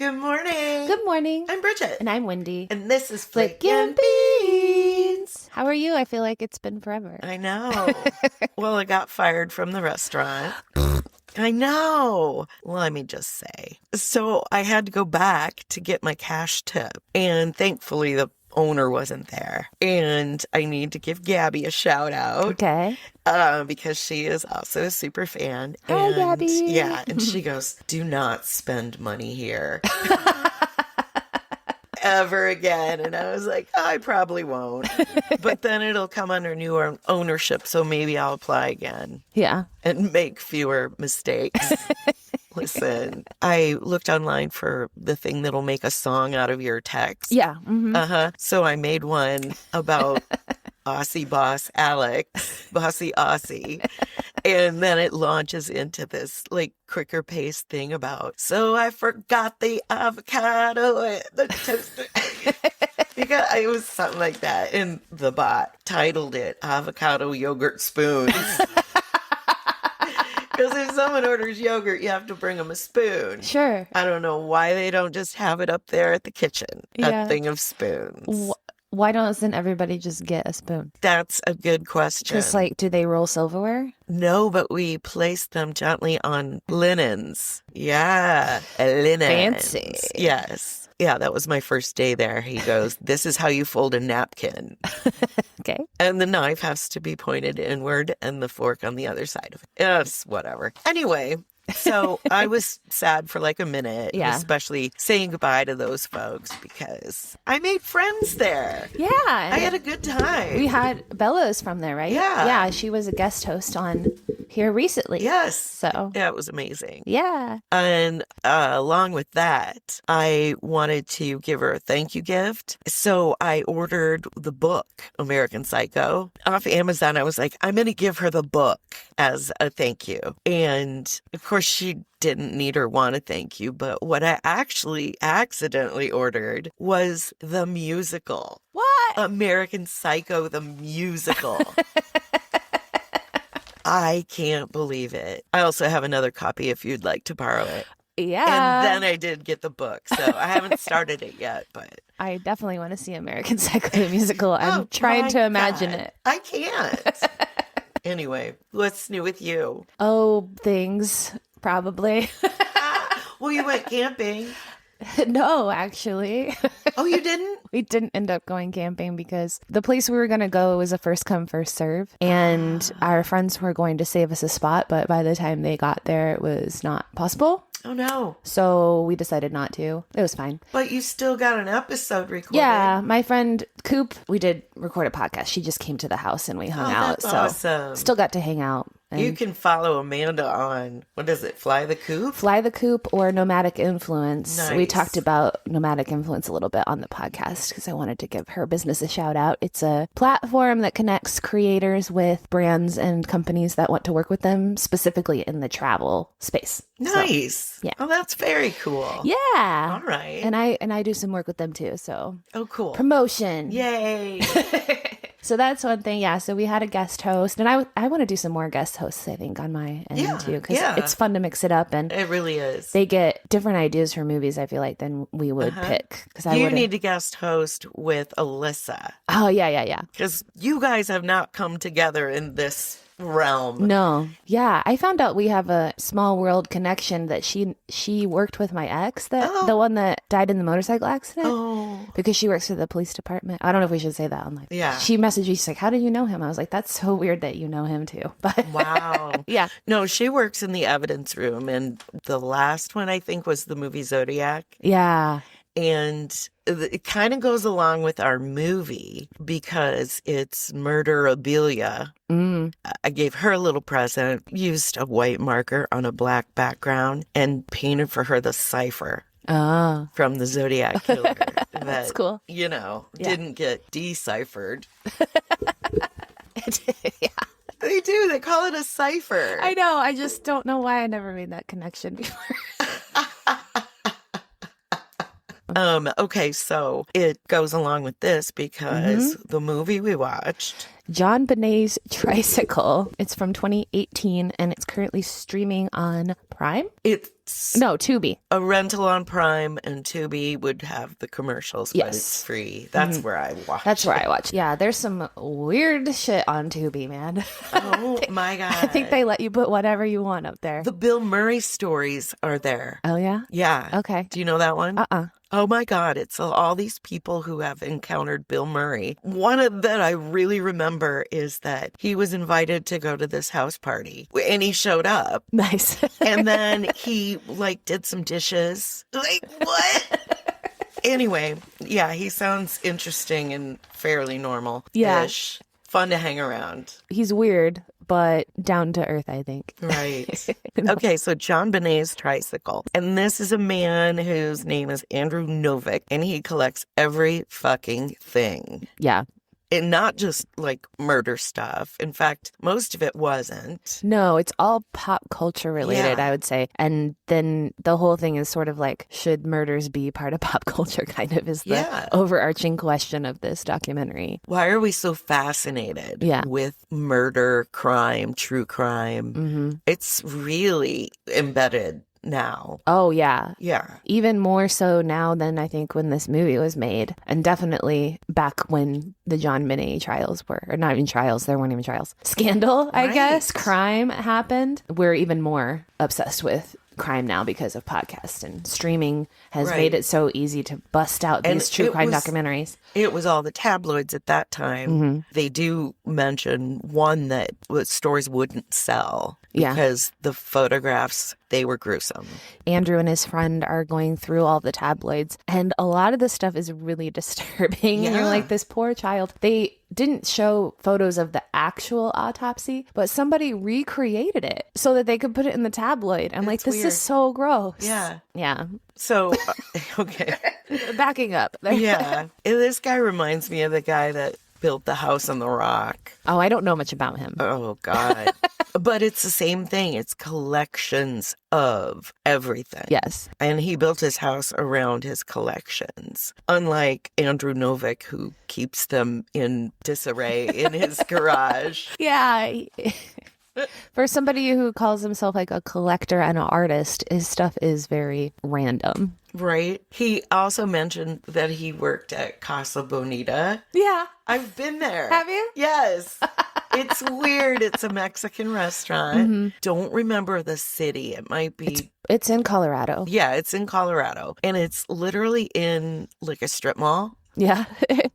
Good morning. Good morning. I'm Bridget. And I'm Wendy. And this is Flickin' Beans. How are you? I feel like it's been forever. I know. Well, I got fired from the restaurant. I know. Let me just say. So I had to go back to get my cash tip. And thankfully, the owner wasn't there. And I need to give Gabby a shout out. Okay. Because she is also a super fan. Hi, and, Gabby. Yeah. And she goes, do not spend money here. Ever again. And I was like, I probably won't. But then it'll come under new ownership. So maybe I'll apply again. Yeah. And make fewer mistakes. Listen, I looked online for the thing that'll make a song out of your text. Yeah. Mm-hmm. So I made one about Aussie boss Alex, Bossy Aussie. And then it launches into this like quicker pace thing about, so I forgot the avocado and the toaster. Because it was something like that. And the bot titled it Avocado Yogurt Spoons. Because if someone orders yogurt, you have to bring them a spoon. Sure. I don't know why they don't just have it up there at the kitchen, a thing of spoons. Why doesn't everybody just get a spoon? That's a good question. Just like, do they roll silverware? No, but we place them gently on linens. Yeah, linens. Fancy. Yes. Yeah, that was my first day there. He goes, this is how you fold a napkin. Okay. And the knife has to be pointed inward and the fork on the other side of it. It's whatever. Anyway, so I was sad for like a minute, especially saying goodbye to those folks because I made friends there. Yeah. I had a good time. We had Bella's from there, right? Yeah. Yeah, she was a guest host on here recently. Yes. So. Yeah, it was amazing. Yeah. And along with that, I wanted to give her a thank you gift. So I ordered the book, American Psycho, off Amazon. I was like, I'm going to give her the book as a thank you. And of course, she didn't need or want to thank you. But what I actually accidentally ordered was the musical. What? American Psycho, the musical. I can't believe it. I also have another copy if you'd like to borrow it. Yeah. And then I did get the book. So I haven't started it yet, but I definitely want to see American Psycho the musical. I'm trying to imagine it. I can't. Anyway, what's new with you? Oh, things, probably. Well, you went camping. No, actually. Oh, you didn't? We didn't end up going camping because the place we were going to go was a first come, first serve. And our friends were going to save us a spot, but by the time they got there, it was not possible. Oh, no. So we decided not to. It was fine. But you still got an episode recorded. Yeah. My friend Coop, we did record a podcast. She just came to the house and we hung out. That's awesome. Still got to hang out. You can follow Amanda on, what is it, Fly the Coop? Fly the Coop or Nomadic Influence. Nice. We talked about Nomadic Influence a little bit on the podcast because I wanted to give her business a shout out. It's a platform that connects creators with brands and companies that want to work with them, specifically in the travel space. Nice. So, yeah. Oh, that's very cool. Yeah. All right. And I do some work with them too. So. Oh, cool. Promotion. Yay. So that's one thing. Yeah. So we had a guest host and I want to do some more guest hosts, I think, on my end too. Because it's fun to mix it up. And it really is. They get different ideas for movies, I feel like, than we would pick. You need to guest host with Alyssa. Oh, yeah. Because you guys have not come together in this realm. No. Yeah. I found out we have a small world connection that she worked with my ex, the one that died in the motorcycle accident. Oh. Because she works for the police department. I don't know if we should say that online. Yeah. She messaged me. She's like, how did you know him? I was like, that's so weird that you know him too. But wow. Yeah. No, she works in the evidence room. And the last one, I think, was the movie Zodiac. Yeah. And it kind of goes along with our movie because it's murderabilia. I gave her a little present, used a white marker on a black background, and painted for her the cipher from the Zodiac Killer. That's cool. You know, didn't get deciphered. Yeah. They do. They call it a cipher. I know. I just don't know why I never made that connection before. Okay, so it goes along with this because the movie we watched, JON BENET'S Tricycle. It's from 2018 and it's currently streaming on Prime. it's No, Tubi. a rental on Prime, and Tubi would have the commercials, but Yes. it's free. That's where I watch. That's where I watch. Yeah, there's some weird shit on Tubi, man. Oh my God. I think they let you put whatever you want up there. The Bill Murray stories are there. Oh, yeah? Yeah. Okay. Do you know that one? Uh-uh. Oh my God, it's all these people who have encountered Bill Murray. One of that I really remember is that he was invited to go to this house party and he showed up. Nice. And then he did some dishes. Like, what? Anyway, yeah, he sounds interesting and fairly normal-ish. Yeah. Fun to hang around. He's weird, but down to earth, I think. Right. Okay, so JON BENET'S Tricycle. And this is a man whose name is Andrew Novick, and he collects every fucking thing. Yeah. And not just murder stuff. In fact, most of it wasn't. No, it's all pop culture related, Yeah. I would say. And then the whole thing is sort of like, should murders be part of pop culture, kind of is the Yeah. overarching question of this documentary. Why are we so fascinated Yeah. with murder, crime, true crime? Mm-hmm. It's really embedded now. Oh, yeah. Yeah. Even more so now than I think when this movie was made. And definitely back when the JON BENET trials were, or not even trials, there weren't even trials. Scandal, I Right. guess, crime happened. We're even more obsessed with crime now because of podcasts, and streaming has Right. made it so easy to bust out And these true it crime was- documentaries. It was all the tabloids at that time. Mm-hmm. They do mention one that stores wouldn't sell Yeah. because the photographs, they were gruesome. Andrew and his friend are going through all the tabloids, and a lot of the stuff is really disturbing. And you're Yeah. like, this poor child. They didn't show photos of the actual autopsy, but somebody recreated it so that they could put it in the tabloid. I'm like, It's this weird. is so gross. Yeah. Yeah. So, okay. Backing up. Yeah. And this guy reminds me of the guy that built the house on the rock. Oh, I don't know much about him. Oh, God. But it's the same thing. It's collections of everything. Yes. And he built his house around his collections. Unlike Andrew Novick, who keeps them in disarray in his garage. Yeah. For somebody who calls himself like a collector and an artist, his stuff is very random. Right? He also mentioned that he worked at Casa Bonita. Yeah. I've been there. Have you? Yes. It's weird. It's a Mexican restaurant. Mm-hmm. Don't remember the city. It might be. It's in Colorado. Yeah, it's in Colorado. And it's literally in a strip mall. Yeah.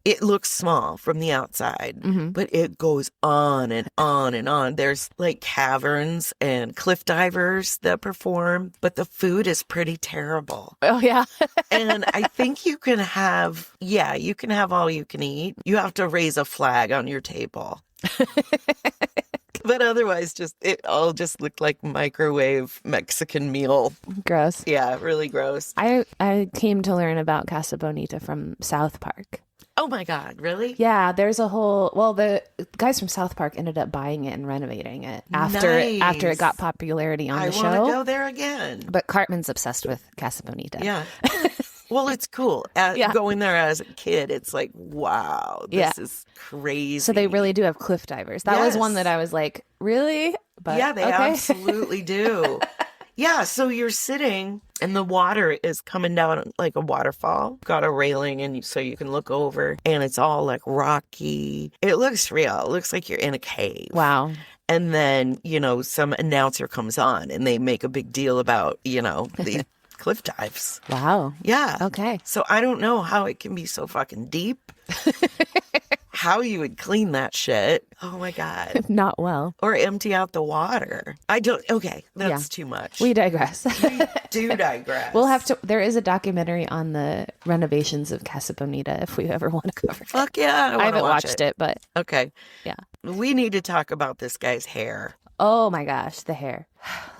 It looks small from the outside, but it goes on and on and on. There's caverns and cliff divers that perform, but the food is pretty terrible. Oh, yeah. And I think you can have all you can eat. You have to raise a flag on your table. But otherwise, it all just looked like microwave Mexican meal. Gross. Yeah, really gross. I came to learn about Casa Bonita from South Park. Oh my God, really? Yeah, there's a whole, the guys from South Park ended up buying it and renovating it after Nice. it got popularity on I the want to show. go there again. But Cartman's obsessed with Casa Bonita. Yeah. Well, it's cool. Yeah. Going there as a kid, it's like, wow, this Yeah. is crazy. So they really do have cliff divers. That was one Yes. that I was like, really? But yeah, they okay. absolutely do. Yeah, so you're sitting and the water is coming down like a waterfall. Got a railing and so you can look over and it's all rocky. It looks real. It looks like you're in a cave. Wow. And then, some announcer comes on and they make a big deal about, the cliff dives. Wow. Yeah. Okay. So I don't know how it can be so fucking deep. How you would clean that shit. Oh my God. Not well. Or empty out the water. Okay, that's too much. We digress. We do digress. We'll have to, there is a documentary on the renovations of Casa Bonita if we ever want to cover it. Fuck yeah. I haven't watched it, but Okay. yeah. We need to talk about this guy's hair. Oh my gosh, the hair.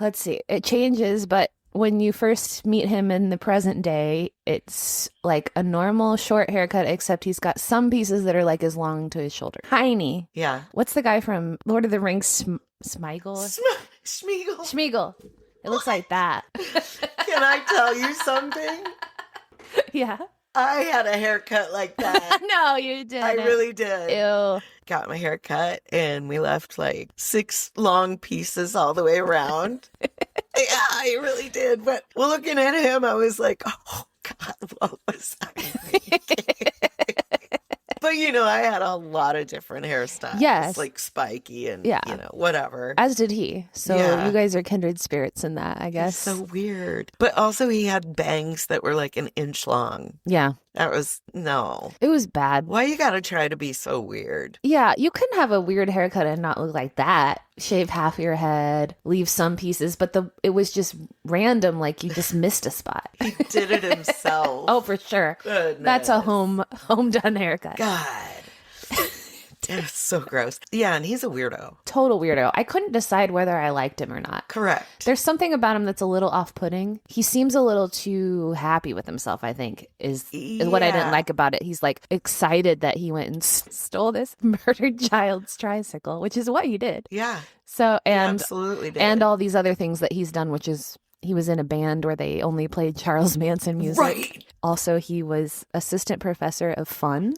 Let's see. It changes, but when you first meet him in the present day, it's like a normal short haircut, except he's got some pieces that are as long to his shoulder. Tiny. Yeah. What's the guy from Lord of the Rings? Smigel? Schmiegel. Schmiegel. It looks like that. Can I tell you something? Yeah. I had a haircut like that. No, you didn't. I really did. Ew. Got my hair cut and we left like 6 long pieces all the way around. Yeah, I really did. But looking at him, I was like, oh, God, what was I thinking? But, I had a lot of different hairstyles. Yes. Like spiky and, Yeah. whatever. As did he. So Yeah. you guys are kindred spirits in that, I guess. It's so weird. But also he had bangs that were like an inch long. Yeah. That was, no. It was bad. Why you gotta try to be so weird? Yeah, you can have a weird haircut and not look like that. Shave half your head, leave some pieces, but it was just random, like you just missed a spot. He did it himself. Oh, for sure. Goodness. That's a home done haircut. God. It's so gross. Yeah, and he's a weirdo. Total weirdo. I couldn't decide whether I liked him or not. Correct. There's something about him that's a little off-putting. He seems a little too happy with himself, I think, is what I didn't like about it. He's like excited that he went and stole this murdered child's tricycle, which is what he did. Yeah. So, He and absolutely did. and all these other things that he's done, which is he was in a band where they only played Charles Manson music. Right. Also, he was assistant professor of fun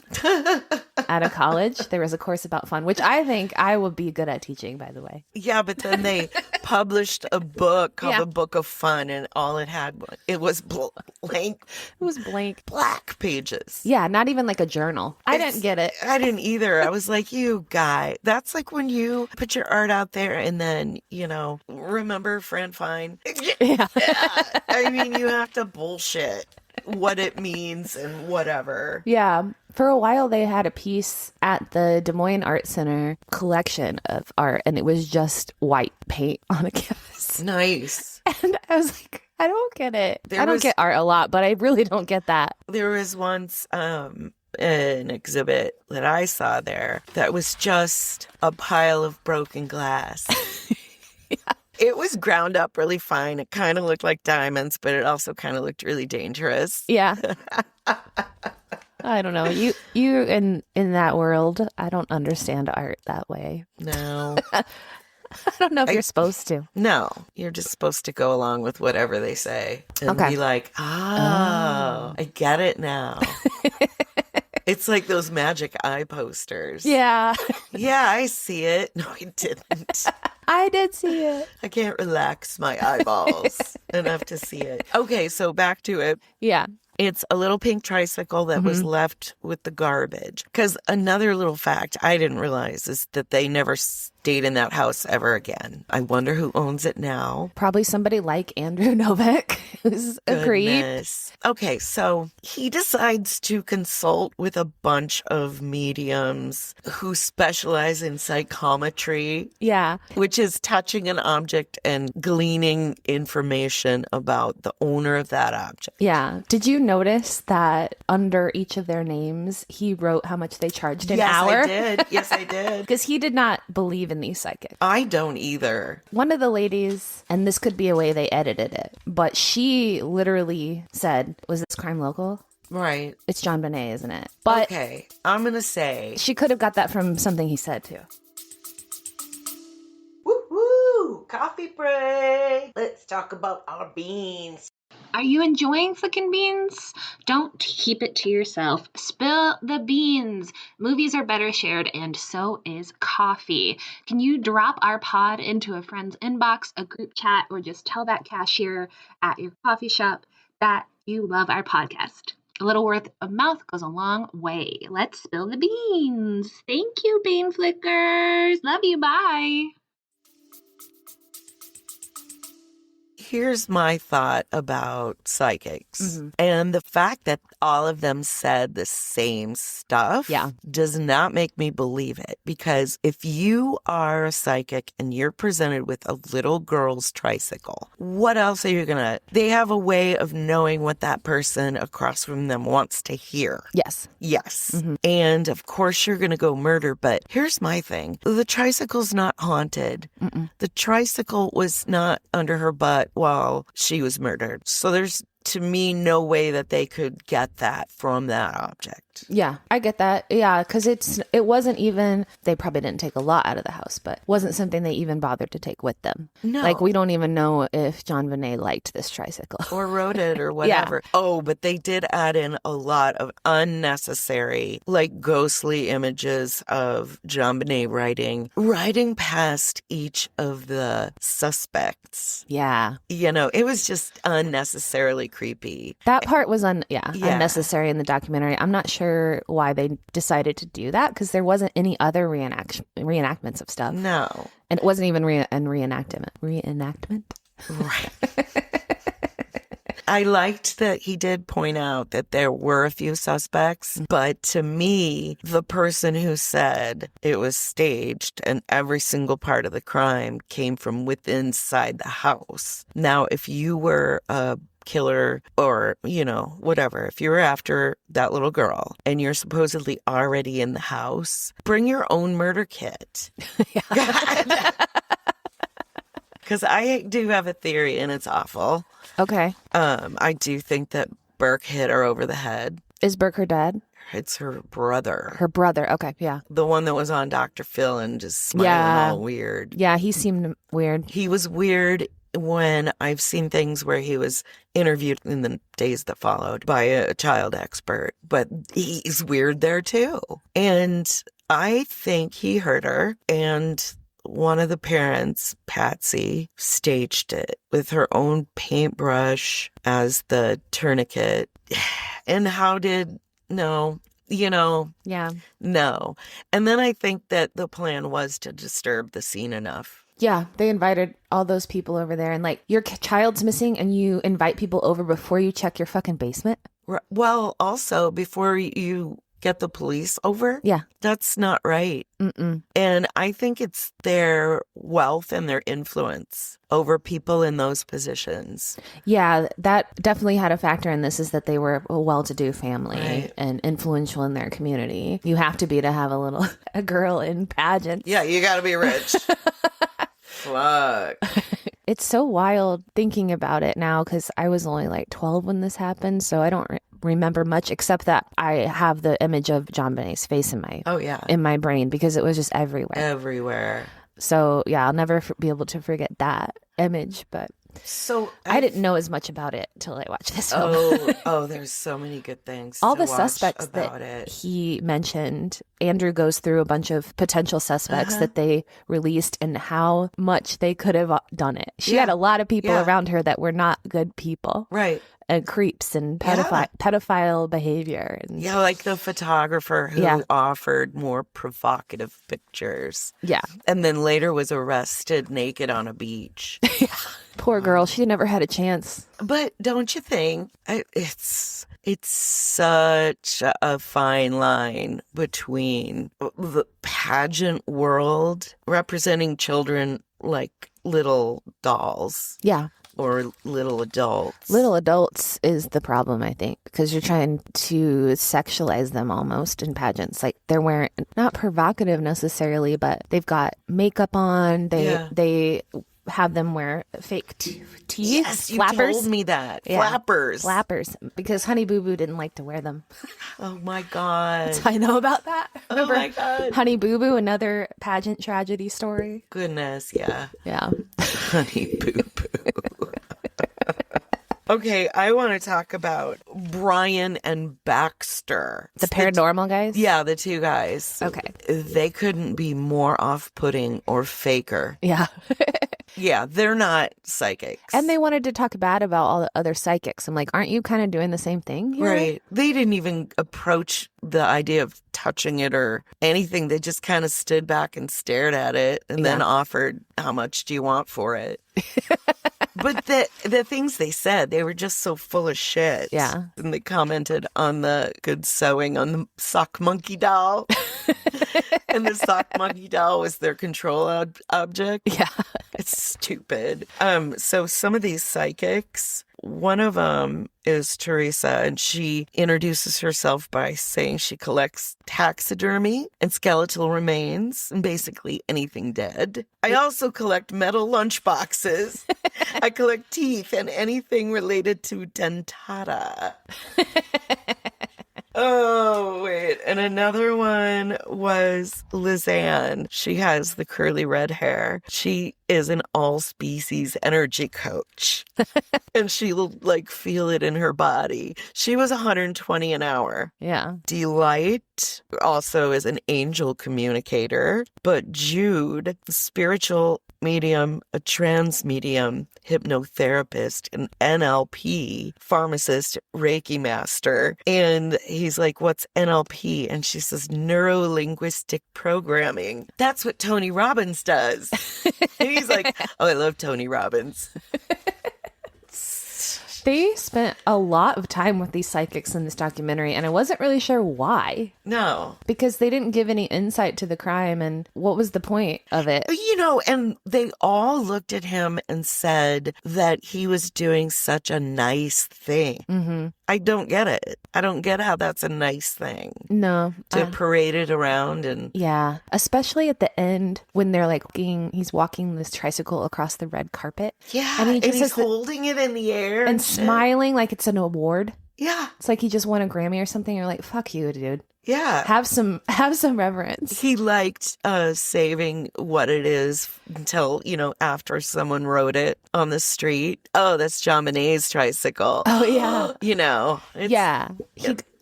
at a college. There was a course about fun, which I think I would be good at teaching, by the way. Yeah, but then they published a book called The Book of Fun, and all it had was blank. It was blank. Black pages. Yeah, not even like a journal. I didn't get it. I didn't either. I was like, you guy. That's like when you put your art out there and then, remember Fran Fine? Yeah. I mean, you have to bullshit what it means and whatever. Yeah. For a while, they had a piece at the Des Moines Art Center collection of art, and it was just white paint on a canvas. Nice. And I was like, I don't get it. There I don't was- get art a lot, but I really don't get that. There was once an exhibit that I saw there that was just a pile of broken glass. Yeah. It was ground up really fine. It kind of looked like diamonds, but it also kind of looked really dangerous. Yeah. I don't know. You in that world, I don't understand art that way. No. I don't know if you're supposed to. No. You're just supposed to go along with whatever they say and Okay. be like, I get it now. It's like those magic eye posters. Yeah. Yeah, I see it. No, I didn't. I did see it. I can't relax my eyeballs enough to see it. Okay, so back to it. Yeah. It's a little pink tricycle that was left with the garbage. Because another little fact I didn't realize is that they never stayed in that house ever again. I wonder who owns it now. Probably somebody like Andrew Novak who's agreed. Goodness. Okay, so he decides to consult with a bunch of mediums who specialize in psychometry, Yeah. which is touching an object and gleaning information about the owner of that object. Yeah. Did you notice that under each of their names, he wrote how much they charged an hour? I did. Yes, I did. Because he did not believe in these psychics. I don't either. One of the ladies, and this could be a way they edited it, but she literally said, was this Crime Local? Right. It's John Benet, isn't it? But Okay, I'm going to say... she could have got that from something he said too. Woo-hoo! Coffee break! Let's talk about our beans. Are you enjoying flicking beans? Don't keep it to yourself. Spill the beans. Movies are better shared, and so is coffee. Can you drop our pod into a friend's inbox, a group chat, or just tell that cashier at your coffee shop that you love our podcast? A little word of mouth goes a long way. Let's spill the beans. Thank you, bean flickers. Love you. Bye. Here's my thought about psychics. And the fact that all of them said the same stuff does not make me believe it. Because if you are a psychic and you're presented with a little girl's tricycle, what else are you going to... They have a way of knowing what that person across from them wants to hear. Yes. Yes. And of course you're going to go murder. But here's my thing. The tricycle's not haunted. The tricycle was not under her butt while she was murdered. So there's, to me, no way that they could get that from that object. Yeah, I get that. Yeah, because it wasn't even, they probably didn't take a lot out of the house, but wasn't something they even bothered to take with them. No. Like, we don't even know if John Bonet liked this tricycle. Or wrote it or whatever. Oh, but they did add in a lot of unnecessary, like ghostly images of John Bonet riding past each of the suspects. Yeah. You know, it was just unnecessarily creepy. That part was unnecessary in the documentary. I'm not sure why they decided to do that, because there wasn't any other reenactments of stuff. No. And it wasn't even reenactment. Right. I liked that he did point out that there were a few suspects, but to me, the person who said it was staged and every single part of the crime came from within inside the house. Now, if you were a killer or, you know, whatever, if you're after that little girl and you're supposedly already in the house, bring your own murder kit. Because I do have a theory, and it's awful. Okay. I do think that Burke hit her over the head. Is Burke her dad? It's her brother. Her brother. Okay, yeah. The one that was on Dr. Phil and just smiling all weird. Yeah, he seemed weird. He was weird when I've seen things where he was interviewed in the days that followed by a child expert, but he's weird there too. And I think he hurt her, and one of the parents, Patsy, staged it with her own paintbrush as the tourniquet. And no. And then I think that the plan was to disturb the scene enough. Yeah, they invited all those people over there, and like, your child's missing and you invite people over before you check your fucking basement? Well, also before you get the police over. Yeah. That's not right. Mm-mm. And I think it's their wealth and their influence over people in those positions. Yeah, that definitely had a factor in this, is that they were a well-to-do family and influential in their community. You have to be to have a girl in pageants. Yeah, you got to be rich. Fuck. It's so wild thinking about it now, because I was only like 12 when this happened, so I don't remember much, except that I have the image of John Bonet's face in my brain, because it was just everywhere. So yeah, I'll never be able to forget that image. But so I didn't know as much about it till I watched this film. There's so many good things. All the suspects that he mentioned, Andrew goes through a bunch of potential suspects that they released and how much they could have done it. She had a lot of people around her that were not good people. Right. And creeps and pedophile behavior. And, like the photographer who offered more provocative pictures. Yeah. And then later was arrested naked on a beach. Poor girl. She never had a chance. But don't you think it's such a fine line between the pageant world representing children like little dolls. Yeah. Or little adults. Little adults is the problem, I think, because you're trying to sexualize them almost in pageants. Like, they're wearing, not provocative necessarily, but they've got makeup on. They have them wear fake teeth. Yes, flappers. You told me that. Yeah. Flappers, because Honey Boo Boo didn't like to wear them. Oh my God. I know about that. Remember, oh my God. Honey Boo Boo, another pageant tragedy story. Goodness, yeah. Yeah. Honey Boo Boo. Okay, I want to talk about Brian and Baxter. The paranormal guys? Yeah, the two guys. Okay. They couldn't be more off-putting or faker. Yeah. Yeah, they're not psychics. And they wanted to talk bad about all the other psychics. I'm like, aren't you kind of doing the same thing here? Right. They didn't even approach the idea of touching it or anything. They just kind of stood back and stared at it and then offered, how much do you want for it? But the things they said, they were just so full of shit. Yeah. And they commented on the good sewing on the sock monkey doll. And the sock monkey doll was their control object. Yeah. It's stupid. So some of these psychics, one of them is Teresa, and she introduces herself by saying she collects taxidermy and skeletal remains and basically anything dead. I also collect metal lunchboxes. I collect teeth and anything related to dentata. Oh, wait. And another one was Lizanne. She has the curly red hair. She is an all species energy coach. And she'll like feel it in her body. She was 120 an hour. Yeah. Delight also is an angel communicator. But Jude, the spiritual medium, a trans medium, hypnotherapist, an NLP pharmacist, Reiki master. And he's like, what's NLP? And she says, neuro-linguistic programming. That's what Tony Robbins does. And he's like, oh, I love Tony Robbins. They spent a lot of time with these psychics in this documentary, and I wasn't really sure why. No. Because they didn't give any insight to the crime, and what was the point of it? You know, and they all looked at him and said that he was doing such a nice thing. Mm-hmm. I don't get it. I don't get how that's a nice thing. No. To parade it around and... Yeah. Especially at the end when they're like, he's walking this tricycle across the red carpet. Yeah. And he's holding it in the air. And smiling like it's an award. Yeah. It's like he just won a Grammy or something. You're like, fuck you, dude. Yeah. Have some reverence. He liked saving what it is until, after someone wrote it on the street. Oh, that's John Benet's tricycle. Oh, yeah.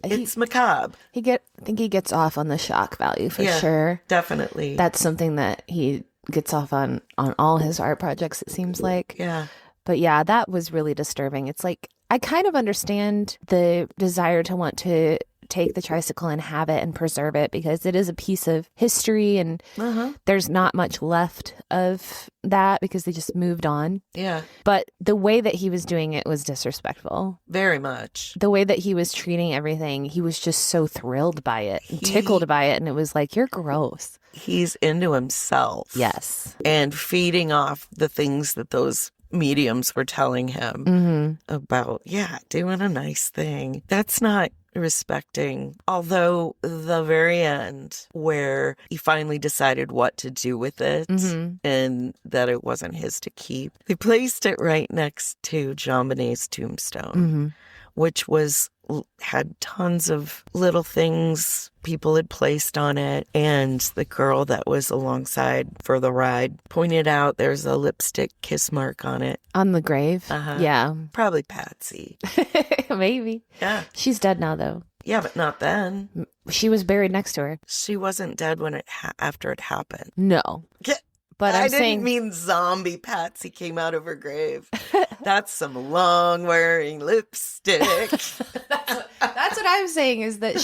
It's macabre. I think he gets off on the shock value for sure. Definitely. That's something that he gets off on all his art projects, it seems like. Yeah. But yeah, that was really disturbing. It's like, I kind of understand the desire to want to take the tricycle and have it and preserve it because it is a piece of history and there's not much left of that because they just moved on. Yeah. But the way that he was doing it was disrespectful. Very much. The way that he was treating everything, he was just so thrilled by it and tickled by it. And it was like, you're gross. He's into himself. Yes. And feeding off the things that those mediums were telling him about, doing a nice thing. That's not respecting. Although the very end where he finally decided what to do with it and that it wasn't his to keep, they placed it right next to John Benet's tombstone, which had tons of little things people had placed on it. And the girl that was alongside for the ride pointed out there's a lipstick kiss mark on it. On the grave? Yeah. Probably Patsy. Maybe. Yeah. She's dead now, though. Yeah, but not then. She was buried next to her. She wasn't dead when after it happened. No. But I didn't mean zombie Patsy came out of her grave. That's some long wearing lipstick. That's what I'm saying is that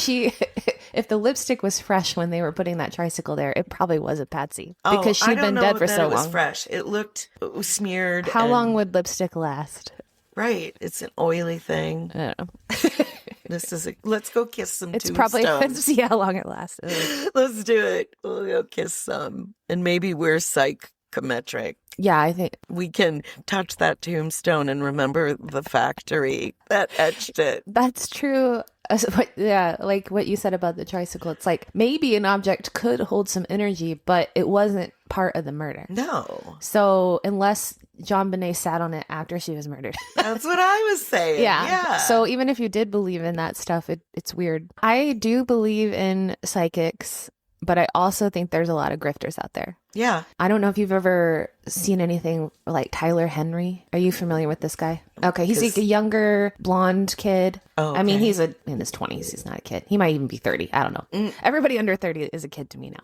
if the lipstick was fresh when they were putting that tricycle there, it probably wasn't Patsy because she'd been dead for so long. It was fresh. It was smeared. How long would lipstick last? Right. It's an oily thing. I don't know. Let's go kiss some tombstones. It's probably, let's see how long it lasts. Let's do it. We'll go kiss some. And maybe we're psychometric. Yeah, I think. We can touch that tombstone and remember the factory that etched it. That's true. Yeah, like what you said about the tricycle. It's like maybe an object could hold some energy, but it wasn't part of the murder. No. So unless John Benet sat on it after she was murdered. That's what I was saying. Yeah. So even if you did believe in that stuff, it's weird. I do believe in psychics, but I also think there's a lot of grifters out there. Yeah. I don't know if you've ever seen anything like Tyler Henry. Are you familiar with this guy? Okay. He's like a younger blonde kid. Oh, okay. I mean, he's in his 20s. He's not a kid. He might even be 30. I don't know. Everybody under 30 is a kid to me now.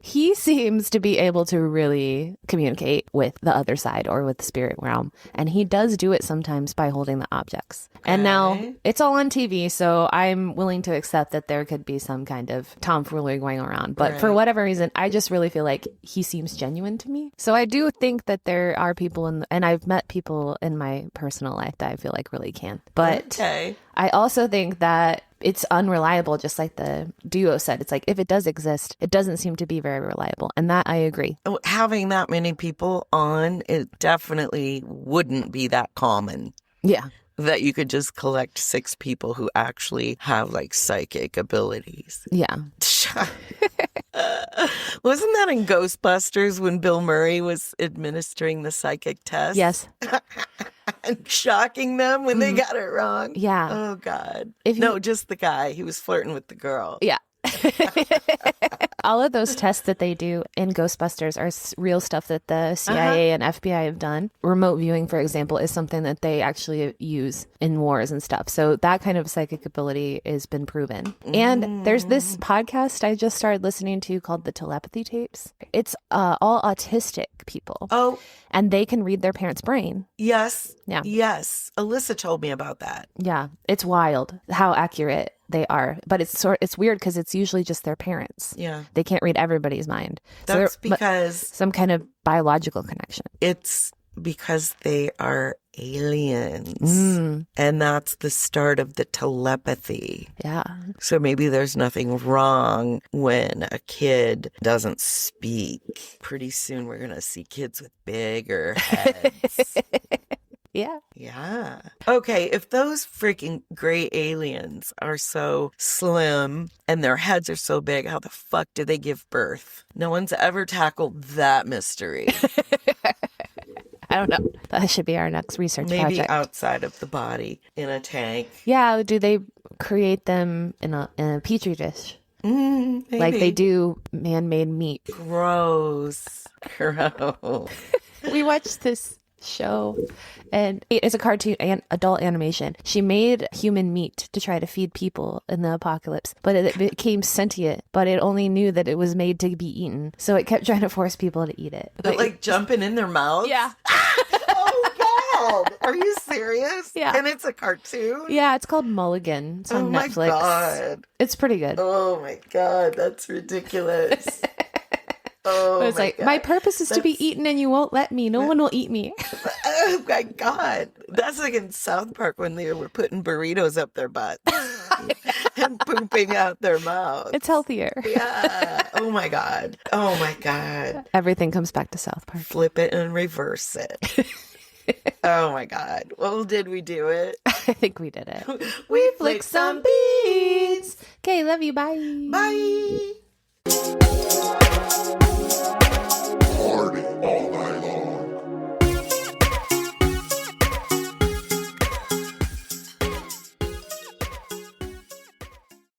He seems to be able to really communicate with the other side or with the spirit realm. And he does do it sometimes by holding the objects. Okay. And now it's all on TV. So I'm willing to accept that there could be some kind of tomfoolery going around. But for whatever reason, I just really feel like he seems genuine to me. So I do think that there are people and I've met people in my personal life that I feel like really can. But I also think that it's unreliable, just like the duo said. It's like, if it does exist, it doesn't seem to be very reliable. And that I agree. Having that many people on, it definitely wouldn't be that common. Yeah. That you could just collect 6 people who actually have like psychic abilities. Yeah. Wasn't that in Ghostbusters when Bill Murray was administering the psychic test? Yes. and shocking them when they got it wrong. Yeah. Oh, God. If you- No, just the guy. He was flirting with the girl. Yeah. All of those tests that they do in Ghostbusters are real stuff that the CIA and FBI have done. Remote viewing, for example, is something that they actually use in wars and stuff. So that kind of psychic ability has been proven. And there's this podcast I just started listening to called The Telepathy Tapes. It's all autistic people. Oh, And they can read their parents' brain. yes. Yeah. Yes. Alyssa told me about that. Yeah. It's wild how accurate they are. But it's weird because it's usually just their parents. Yeah. They can't read everybody's mind. So That's there- but because some kind of biological connection. it's because they are aliens. And that's the start of the telepathy. Yeah. So maybe there's nothing wrong when a kid doesn't speak. Pretty soon we're going to see kids with bigger heads. Yeah. Yeah. Okay, if those freaking gray aliens are so slim and their heads are so big, how the fuck do they give birth? No one's ever tackled that mystery. I don't know. That should be our next research Maybe project. outside of the body in a tank. Yeah. Do they create them in a petri dish? Maybe. Like they do man-made meat. Gross. Gross. We watched this show and it's a cartoon and adult animation. She made human meat to try to feed people in the apocalypse, but it became sentient, but it only knew that it was made to be eaten. So it kept trying to force people to eat it. Like jumping in their mouths? Yeah. Oh, God. Are you serious? Yeah. And it's a cartoon? Yeah, it's called Mulligan. It's on Oh, my Netflix. God. It's pretty good. Oh, my God. That's ridiculous. Oh, But it's my like, God. my purpose is to be eaten and you won't let me. No one will eat me. Oh, my God. That's like in South Park when they were putting burritos up their butts and pooping out their mouths. It's healthier. Yeah. Oh, my God. Oh, my God. Everything comes back to South Park. Flip it and reverse it. Oh, my God. Well, did we do it? I think we did it. We Flick some beads. Okay, love you. Bye. Bye.